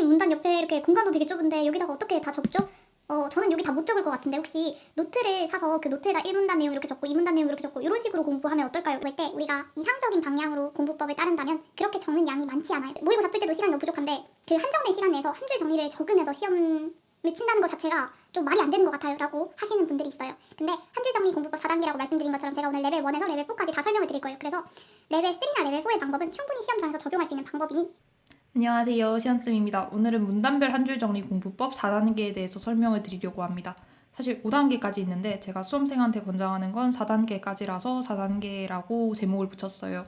선생님 문단 옆에 이렇게 공간도 되게 좁은데 여기다가 어떻게 다 적죠? 저는 여기 다 못 적을 것 같은데 혹시 노트를 사서 그 노트에다 1문단 내용 이렇게 적고 2문단 내용 이렇게 적고 이런 식으로 공부하면 어떨까요? 그럴 때 우리가 이상적인 방향으로 공부법을 따른다면 그렇게 적는 양이 많지 않아요. 모의고사 풀 때도 시간이 너무 부족한데 그 한정된 시간 내에서 한 줄 정리를 적으면서 시험을 친다는 것 자체가 좀 말이 안 되는 것 같아요 라고 하시는 분들이 있어요. 근데 한 줄 정리 공부법 4단계라고 말씀드린 것처럼 제가 오늘 레벨 1에서 레벨 4까지 다 설명을 드릴 거예요. 그래서 레벨 3나 레벨 4의 방법은 충분히 시험장에서 적용할 수 있는 방법이니 안녕하세요. 시안쌤입니다. 오늘은 문단별 한 줄 정리 공부법 4단계에 대해서 설명을 드리려고 합니다. 사실 5단계까지 있는데 제가 수험생한테 권장하는 건 4단계까지라서 4단계라고 제목을 붙였어요.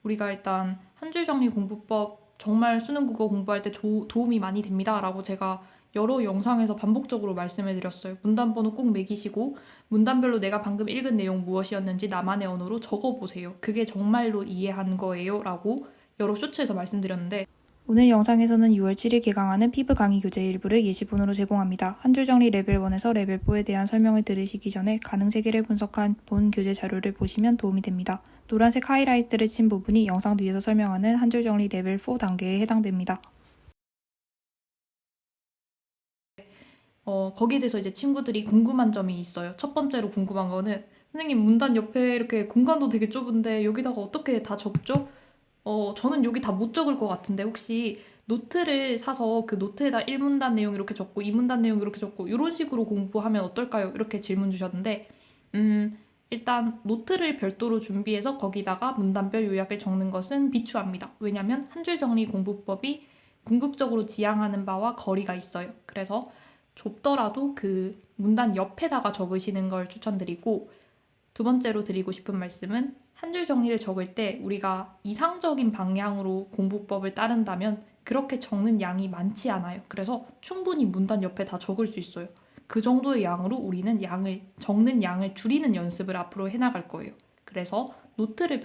우리가 일단 한 줄 정리 공부법 정말 수능 국어 공부할 때 도움이 많이 됩니다 라고 제가 여러 영상에서 반복적으로 말씀을 드렸어요. 문단번호 꼭 매기시고 문단별로 내가 방금 읽은 내용 무엇이었는지 나만의 언어로 적어보세요. 그게 정말로 이해한 거예요 라고 여러 쇼츠에서 말씀드렸는데 오늘 영상에서는 6월 7일 개강하는 피브 강의 교재 일부를 예시본으로 제공합니다. 한 줄 정리 레벨 1에서 레벨 4에 대한 설명을 들으시기 전에 가능 세계를 분석한 본 교재 자료를 보시면 도움이 됩니다. 노란색 하이라이트를 친 부분이 영상 뒤에서 설명하는 한 줄 정리 레벨 4 단계에 해당됩니다. 거기에 대해서 이제 친구들이 궁금한 점이 있어요. 첫 번째로 궁금한 거는 선생님 문단 옆에 이렇게 공간도 되게 좁은데 여기다가 어떻게 다 적죠? 저는 여기 다 못 적을 것 같은데 혹시 노트를 사서 그 노트에다 1문단 내용 이렇게 적고 2문단 내용 이렇게 적고 이런 식으로 공부하면 어떨까요? 이렇게 질문 주셨는데 일단 노트를 별도로 준비해서 거기다가 문단별 요약을 적는 것은 비추합니다. 왜냐하면 한 줄 정리 공부법이 궁극적으로 지향하는 바와 거리가 있어요. 그래서 좁더라도 그 문단 옆에다가 적으시는 걸 추천드리고 두 번째로 드리고 싶은 말씀은 한 줄 정리를 적을 때 우리가 이상적인 방향으로 공부법을 따른다면 그렇게 적는 양이 많지 않아요. 그래서 충분히 문단 옆에 다 적을 수 있어요. 그 정도의 양으로 우리는 적는 양을 줄이는 연습을 앞으로 해나갈 거예요. 그래서 노트를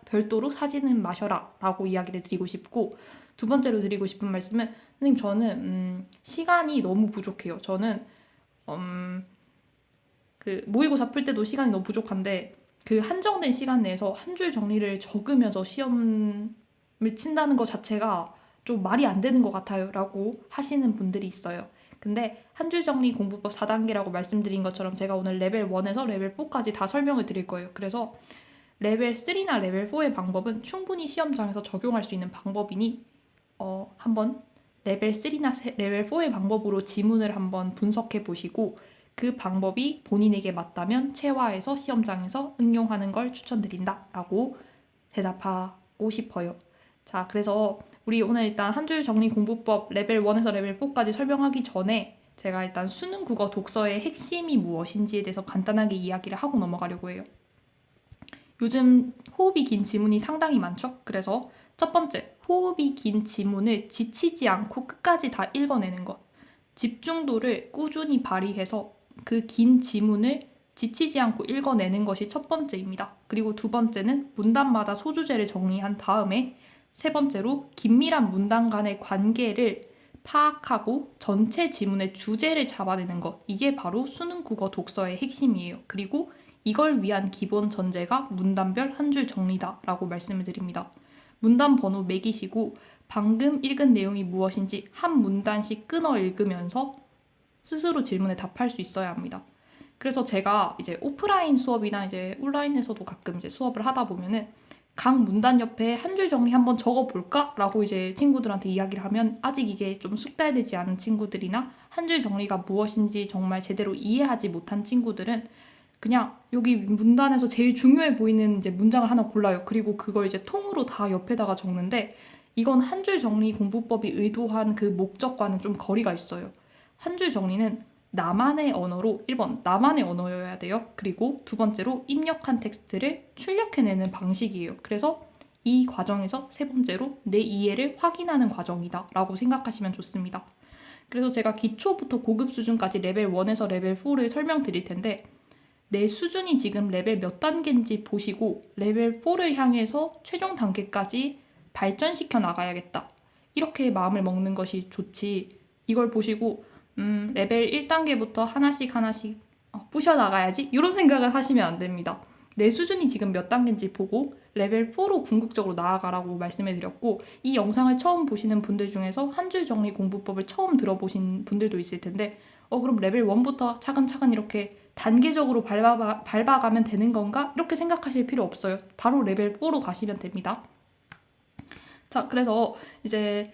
별도로 사지는 마셔라 라고 이야기를 드리고 싶고 두 번째로 드리고 싶은 말씀은 선생님 저는 시간이 너무 부족해요. 저는 그 모의고사 풀 때도 시간이 너무 부족한데 그 한정된 시간 내에서 한 줄 정리를 적으면서 시험을 친다는 것 자체가 좀 말이 안 되는 것 같아요 라고 하시는 분들이 있어요. 근데 한 줄 정리 공부법 4단계라고 말씀드린 것처럼 제가 오늘 레벨 1에서 레벨 4까지 다 설명을 드릴 거예요. 그래서 레벨 3나 레벨 4의 방법은 충분히 시험장에서 적용할 수 있는 방법이니 한번 레벨 3나 레벨 4의 방법으로 지문을 한번 분석해 보시고 그 방법이 본인에게 맞다면 체화해서 시험장에서 응용하는 걸 추천드린다 라고 대답하고 싶어요. 자, 그래서 우리 오늘 일단 한 줄 정리 공부법 레벨 1에서 레벨 4까지 설명하기 전에 제가 일단 수능 국어 독서의 핵심이 무엇인지에 대해서 간단하게 이야기를 하고 넘어가려고 해요. 요즘 호흡이 긴 지문이 상당히 많죠? 그래서 첫 번째, 호흡이 긴 지문을 지치지 않고 끝까지 다 읽어내는 것. 집중도를 꾸준히 발휘해서 그 긴 지문을 지치지 않고 읽어내는 것이 첫 번째입니다. 그리고 두 번째는 문단마다 소주제를 정리한 다음에 세 번째로 긴밀한 문단 간의 관계를 파악하고 전체 지문의 주제를 잡아내는 것. 이게 바로 수능 국어 독서의 핵심이에요. 그리고 이걸 위한 기본 전제가 문단별 한 줄 정리다 라고 말씀을 드립니다. 문단 번호 매기시고 방금 읽은 내용이 무엇인지 한 문단씩 끊어 읽으면서 스스로 질문에 답할 수 있어야 합니다. 그래서 제가 이제 오프라인 수업이나 이제 온라인에서도 가끔 이제 수업을 하다 보면은 각 문단 옆에 한 줄 정리 한번 적어볼까? 라고 이제 친구들한테 이야기를 하면 아직 이게 좀 숙달되지 않은 친구들이나 한 줄 정리가 무엇인지 정말 제대로 이해하지 못한 친구들은 그냥 여기 문단에서 제일 중요해 보이는 이제 문장을 하나 골라요. 그리고 그걸 이제 통으로 다 옆에다가 적는데 이건 한 줄 정리 공부법이 의도한 그 목적과는 좀 거리가 있어요. 한 줄 정리는 나만의 언어로 1번 나만의 언어여야 돼요. 그리고 두 번째로 입력한 텍스트를 출력해내는 방식이에요. 그래서 이 과정에서 세 번째로 내 이해를 확인하는 과정이다 라고 생각하시면 좋습니다. 그래서 제가 기초부터 고급 수준까지 레벨 1에서 레벨 4를 설명드릴 텐데 내 수준이 지금 레벨 몇 단계인지 보시고 레벨 4를 향해서 최종 단계까지 발전시켜 나가야겠다. 이렇게 마음을 먹는 것이 좋지. 이걸 보시고 레벨 1단계부터 하나씩 부셔 나가야지. 이런 생각을 하시면 안 됩니다. 내 수준이 지금 몇 단계인지 보고 레벨 4로 궁극적으로 나아가라고 말씀해 드렸고, 이 영상을 처음 보시는 분들 중에서 한 줄 정리 공부법을 처음 들어보신 분들도 있을 텐데, 그럼 레벨 1부터 차근차근 이렇게 단계적으로 밟아가면 되는 건가? 이렇게 생각하실 필요 없어요. 바로 레벨 4로 가시면 됩니다. 자, 그래서 이제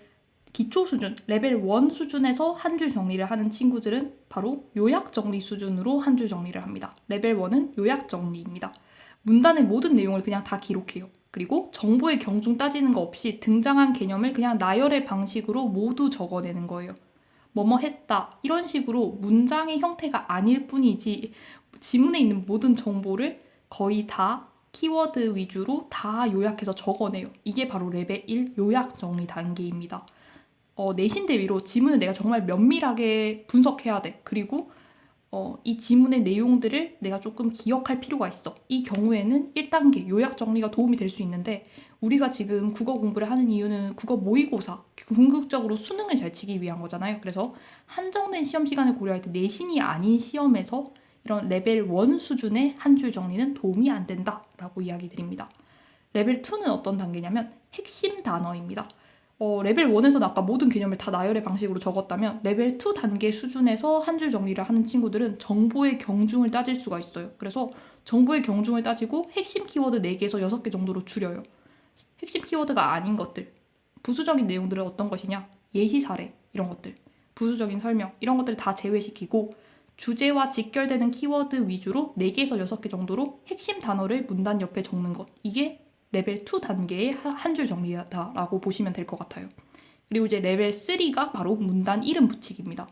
기초 수준, 레벨 1 수준에서 한 줄 정리를 하는 친구들은 바로 요약 정리 수준으로 한 줄 정리를 합니다. 레벨 1은 요약 정리입니다. 문단의 모든 내용을 그냥 다 기록해요. 그리고 정보의 경중 따지는 거 없이 등장한 개념을 그냥 나열의 방식으로 모두 적어내는 거예요. 뭐뭐 했다, 이런 식으로 문장의 형태가 아닐 뿐이지 지문에 있는 모든 정보를 거의 다 키워드 위주로 다 요약해서 적어내요. 이게 바로 레벨 1 요약 정리 단계입니다. 내신 대비로 지문을 내가 정말 면밀하게 분석해야 돼. 그리고 이 지문의 내용들을 내가 조금 기억할 필요가 있어. 이 경우에는 1단계 요약 정리가 도움이 될 수 있는데, 우리가 지금 국어 공부를 하는 이유는 국어 모의고사, 궁극적으로 수능을 잘 치기 위한 거잖아요. 그래서 한정된 시험 시간을 고려할 때 내신이 아닌 시험에서 이런 레벨 1 수준의 한 줄 정리는 도움이 안 된다라고 이야기 드립니다. 레벨 2는 어떤 단계냐면 핵심 단어입니다. 레벨 1에서는 아까 모든 개념을 다 나열의 방식으로 적었다면, 레벨 2 단계 수준에서 한 줄 정리를 하는 친구들은 정보의 경중을 따질 수가 있어요. 그래서 정보의 경중을 따지고 핵심 키워드 4개에서 6개 정도로 줄여요. 핵심 키워드가 아닌 것들, 부수적인 내용들은 어떤 것이냐, 예시 사례 이런 것들, 부수적인 설명 이런 것들을 다 제외시키고 주제와 직결되는 키워드 위주로 4개에서 6개 정도로 핵심 단어를 문단 옆에 적는 것, 이게 레벨 2 단계의 한 줄 정리다라고 보시면 될 것 같아요. 그리고 이제 레벨 3가 바로 문단 이름 붙이기입니다.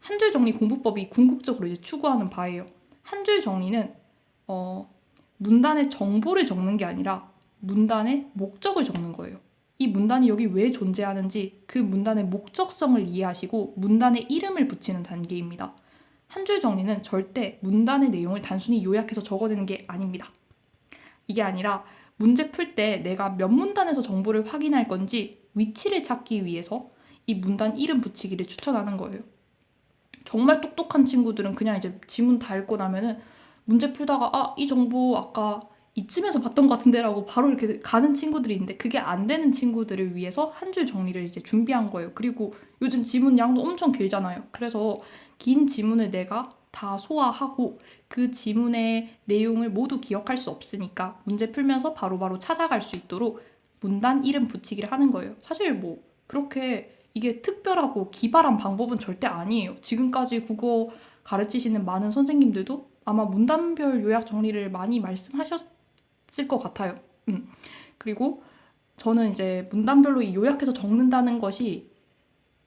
한 줄 정리 공부법이 궁극적으로 이제 추구하는 바예요. 한 줄 정리는 문단의 정보를 적는 게 아니라 문단의 목적을 적는 거예요. 이 문단이 여기 왜 존재하는지 그 문단의 목적성을 이해하시고 문단의 이름을 붙이는 단계입니다. 한 줄 정리는 절대 문단의 내용을 단순히 요약해서 적어내는 게 아닙니다. 이게 아니라 문제 풀 때 내가 몇 문단에서 정보를 확인할 건지 위치를 찾기 위해서 이 문단 이름 붙이기를 추천하는 거예요. 정말 똑똑한 친구들은 그냥 이제 지문 다 읽고 나면은 문제 풀다가 이 정보 아까 이쯤에서 봤던 것 같은데 라고 바로 이렇게 가는 친구들이 있는데, 그게 안 되는 친구들을 위해서 한 줄 정리를 이제 준비한 거예요. 그리고 요즘 지문 양도 엄청 길잖아요. 그래서 긴 지문을 내가 다 소화하고 그 지문의 내용을 모두 기억할 수 없으니까 문제 풀면서 바로바로 찾아갈 수 있도록 문단 이름 붙이기를 하는 거예요. 사실 뭐 그렇게 이게 특별하고 기발한 방법은 절대 아니에요. 지금까지 국어 가르치시는 많은 선생님들도 아마 문단별 요약 정리를 많이 말씀하셨을 것 같아요. 그리고 저는 이제 문단별로 이 요약해서 적는다는 것이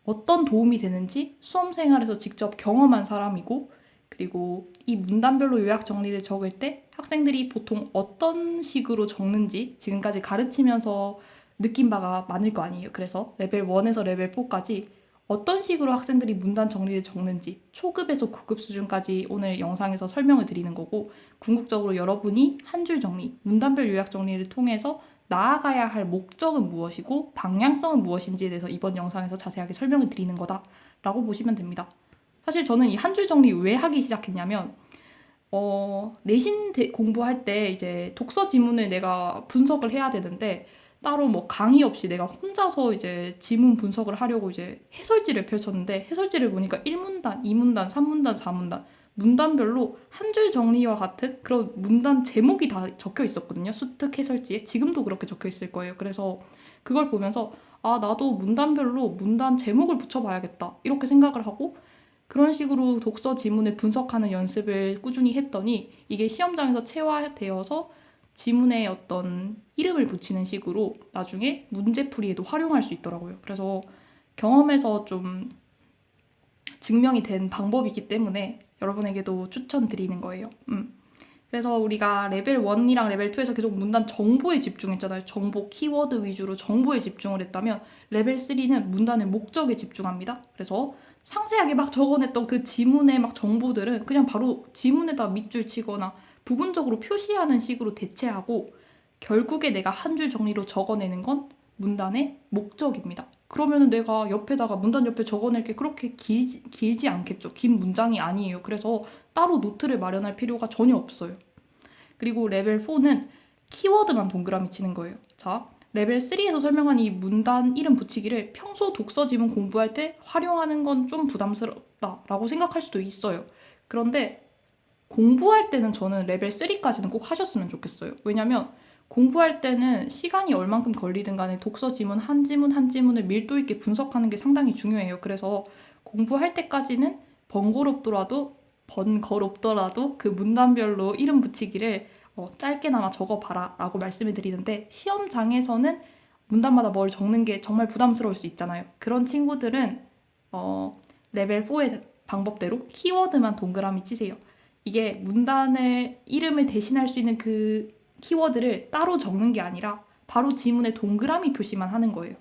어떤 도움이 되는지 수험 생활에서 직접 경험한 사람이고, 그리고 이 문단별로 요약 정리를 적을 때 학생들이 보통 어떤 식으로 적는지 지금까지 가르치면서 느낀 바가 많을 거 아니에요. 그래서 레벨 1에서 레벨 4까지 어떤 식으로 학생들이 문단 정리를 적는지 초급에서 고급 수준까지 오늘 영상에서 설명을 드리는 거고, 궁극적으로 여러분이 한 줄 정리, 문단별 요약 정리를 통해서 나아가야 할 목적은 무엇이고 방향성은 무엇인지에 대해서 이번 영상에서 자세하게 설명을 드리는 거다라고 보시면 됩니다. 사실 저는 이 한 줄 정리 왜 하기 시작했냐면, 내신 공부할 때 이제 독서 지문을 내가 분석을 해야 되는데 따로 뭐 강의 없이 내가 혼자서 이제 지문 분석을 하려고 이제 해설지를 펼쳤는데, 해설지를 보니까 1문단, 2문단, 3문단, 4문단 문단별로 한 줄 정리와 같은 그런 문단 제목이 다 적혀 있었거든요. 수특 해설지에. 지금도 그렇게 적혀 있을 거예요. 그래서 그걸 보면서 나도 문단별로 문단 제목을 붙여봐야겠다 이렇게 생각을 하고, 그런 식으로 독서 지문을 분석하는 연습을 꾸준히 했더니 이게 시험장에서 체화되어서 지문에 어떤 이름을 붙이는 식으로 나중에 문제풀이에도 활용할 수 있더라고요. 그래서 경험에서 좀 증명이 된 방법이기 때문에 여러분에게도 추천드리는 거예요. 그래서 우리가 레벨 1이랑 레벨 2에서 계속 문단 정보에 집중했잖아요. 정보, 키워드 위주로 정보에 집중을 했다면 레벨 3는 문단의 목적에 집중합니다. 그래서 상세하게 막 적어냈던 그 지문의 막 정보들은 그냥 바로 지문에다 밑줄 치거나 부분적으로 표시하는 식으로 대체하고, 결국에 내가 한 줄 정리로 적어내는 건 문단의 목적입니다. 그러면 내가 옆에다가 문단 옆에 적어낼 게 그렇게 길지 않겠죠. 긴 문장이 아니에요. 그래서 따로 노트를 마련할 필요가 전혀 없어요. 그리고 레벨 4는 키워드만 동그라미 치는 거예요. 자, 레벨 3에서 설명한 이 문단 이름 붙이기를 평소 독서 지문 공부할 때 활용하는 건 좀 부담스럽다라고 생각할 수도 있어요. 그런데 공부할 때는 저는 레벨 3까지는 꼭 하셨으면 좋겠어요. 왜냐면 공부할 때는 시간이 얼만큼 걸리든 간에 독서 지문 한 지문 한 지문을 밀도 있게 분석하는 게 상당히 중요해요. 그래서 공부할 때까지는 번거롭더라도 그 문단별로 이름 붙이기를 짧게나마 적어봐라 라고 말씀을 드리는데, 시험장에서는 문단마다 뭘 적는 게 정말 부담스러울 수 있잖아요. 그런 친구들은 레벨 4의 방법대로 키워드만 동그라미 치세요. 이게 문단을 이름을 대신할 수 있는 그 키워드를 따로 적는 게 아니라 바로 지문에 동그라미 표시만 하는 거예요.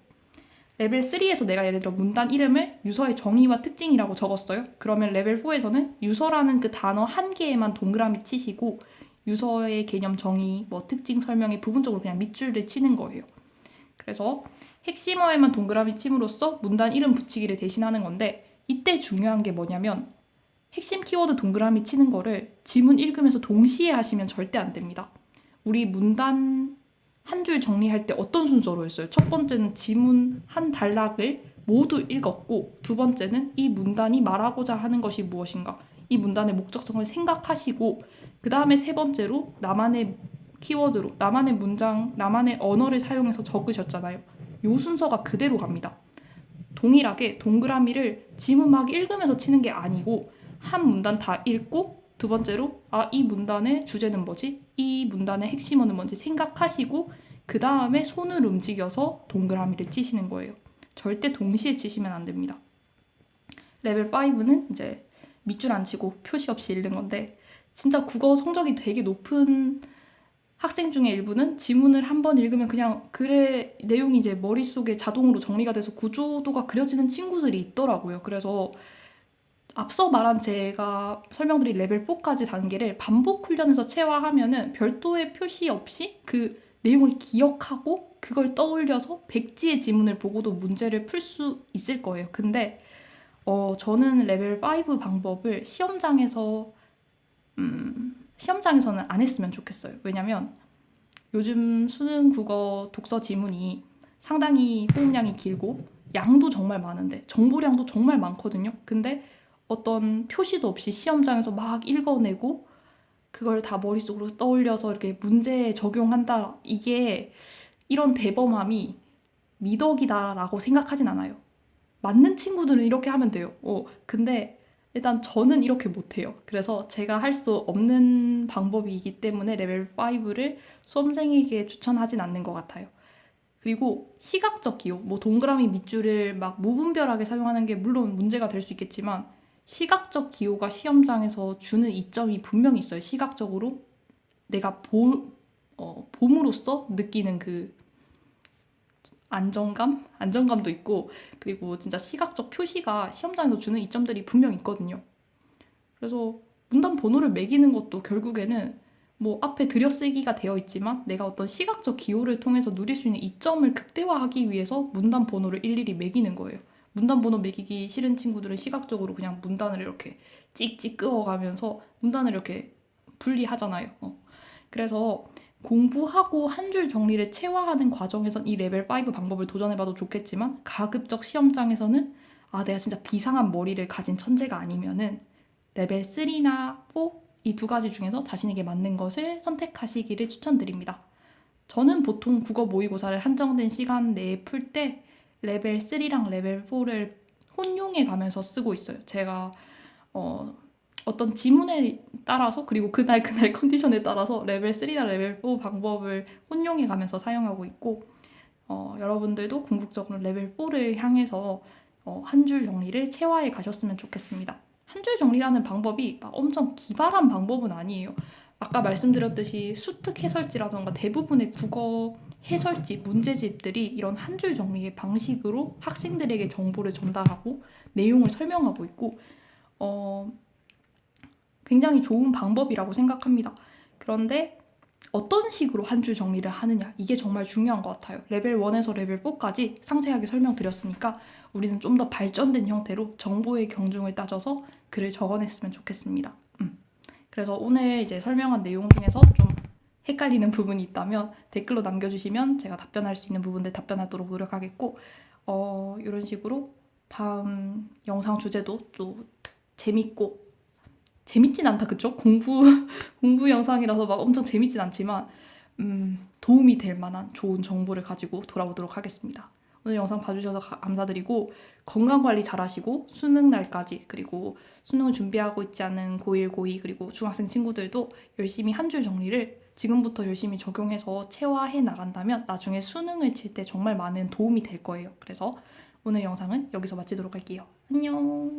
레벨 3에서 내가 예를 들어 문단 이름을 유서의 정의와 특징이라고 적었어요. 그러면 레벨 4에서는 유서라는 그 단어 한 개에만 동그라미 치시고 유서의 개념 정의, 특징 설명에 부분적으로 그냥 밑줄을 치는 거예요. 그래서 핵심어에만 동그라미 침으로써 문단 이름 붙이기를 대신하는 건데, 이때 중요한 게 뭐냐면 핵심 키워드 동그라미 치는 거를 지문 읽으면서 동시에 하시면 절대 안 됩니다. 우리 문단 한 줄 정리할 때 어떤 순서로 했어요? 첫 번째는 지문 한 단락을 모두 읽었고, 두 번째는 이 문단이 말하고자 하는 것이 무엇인가, 이 문단의 목적성을 생각하시고, 그 다음에 세 번째로 나만의 키워드로 나만의 문장, 나만의 언어를 사용해서 적으셨잖아요. 요 순서가 그대로 갑니다. 동일하게 동그라미를 지문 막 읽으면서 치는 게 아니고 한 문단 다 읽고, 두 번째로 이 문단의 주제는 뭐지? 이 문단의 핵심어는 뭔지 생각하시고, 그 다음에 손을 움직여서 동그라미를 치시는 거예요. 절대 동시에 치시면 안 됩니다. 레벨 5는 이제 밑줄 안 치고 표시 없이 읽는 건데, 진짜 국어 성적이 되게 높은 학생 중에 일부는 지문을 한번 읽으면 그냥 글의 내용이 이제 머릿속에 자동으로 정리가 돼서 구조도가 그려지는 친구들이 있더라고요. 그래서 앞서 말한 제가 설명드린 레벨 4까지 단계를 반복 훈련해서 체화하면은 별도의 표시 없이 그 내용을 기억하고 그걸 떠올려서 백지의 지문을 보고도 문제를 풀 수 있을 거예요. 근데 저는 레벨 5 방법을 시험장에서는 안 했으면 좋겠어요. 왜냐면 요즘 수능 국어 독서 지문이 상당히 호응량이 길고 양도 정말 많은데 정보량도 정말 많거든요. 근데 어떤 표시도 없이 시험장에서 막 읽어내고 그걸 다 머릿속으로 떠올려서 이렇게 문제에 적용한다, 이게 이런 대범함이 미덕이다라고 생각하진 않아요. 맞는 친구들은 이렇게 하면 돼요. 근데 일단 저는 이렇게 못해요. 그래서 제가 할 수 없는 방법이기 때문에 레벨 5를 수험생에게 추천하진 않는 것 같아요. 그리고 시각적 기호, 동그라미 밑줄을 막 무분별하게 사용하는 게 물론 문제가 될 수 있겠지만, 시각적 기호가 시험장에서 주는 이점이 분명히 있어요. 시각적으로 내가 봄으로써 느끼는 그 안정감도 있고, 그리고 진짜 시각적 표시가 시험장에서 주는 이점들이 분명 있거든요. 그래서 문단 번호를 매기는 것도 결국에는 앞에 들여쓰기가 되어 있지만 내가 어떤 시각적 기호를 통해서 누릴 수 있는 이점을 극대화하기 위해서 문단 번호를 일일이 매기는 거예요. 문단 번호 매기기 싫은 친구들은 시각적으로 그냥 문단을 이렇게 찍찍 그어가면서 문단을 이렇게 분리하잖아요. 그래서 공부하고 한 줄 정리를 체화하는 과정에선 이 레벨 5 방법을 도전해봐도 좋겠지만, 가급적 시험장에서는 내가 진짜 비상한 머리를 가진 천재가 아니면은 레벨 3나 4 이 두 가지 중에서 자신에게 맞는 것을 선택하시기를 추천드립니다. 저는 보통 국어 모의고사를 한정된 시간 내에 풀 때 레벨 3랑 레벨 4를 혼용해 가면서 쓰고 있어요. 제가 어떤 지문에 따라서, 그리고 그날 컨디션에 따라서 레벨 3나 레벨 4 방법을 혼용해 가면서 사용하고 있고, 여러분들도 궁극적으로 레벨 4를 향해서 한 줄 정리를 체화해 가셨으면 좋겠습니다. 한 줄 정리라는 방법이 막 엄청 기발한 방법은 아니에요. 아까 말씀드렸듯이 수특 해설지라던가 대부분의 국어 해설지, 문제집들이 이런 한 줄 정리의 방식으로 학생들에게 정보를 전달하고 내용을 설명하고 있고, 굉장히 좋은 방법이라고 생각합니다. 그런데 어떤 식으로 한 줄 정리를 하느냐, 이게 정말 중요한 것 같아요. 레벨 1에서 레벨 4까지 상세하게 설명드렸으니까 우리는 좀 더 발전된 형태로 정보의 경중을 따져서 글을 적어냈으면 좋겠습니다. 그래서 오늘 이제 설명한 내용 중에서 좀 헷갈리는 부분이 있다면 댓글로 남겨주시면 제가 답변할 수 있는 부분들 답변하도록 노력하겠고 이런 식으로 다음 영상 주제도 또 재밌진 않다 그쵸? 공부 영상이라서 막 엄청 재밌진 않지만 도움이 될 만한 좋은 정보를 가지고 돌아오도록 하겠습니다. 오늘 영상 봐주셔서 감사드리고 건강관리 잘하시고 수능 날까지 그리고 수능을 준비하고 있지 않은 고1, 고2 그리고 중학생 친구들도 열심히 한 줄 정리를 지금부터 열심히 적용해서 체화해 나간다면 나중에 수능을 칠 때 정말 많은 도움이 될 거예요. 그래서 오늘 영상은 여기서 마치도록 할게요. 안녕.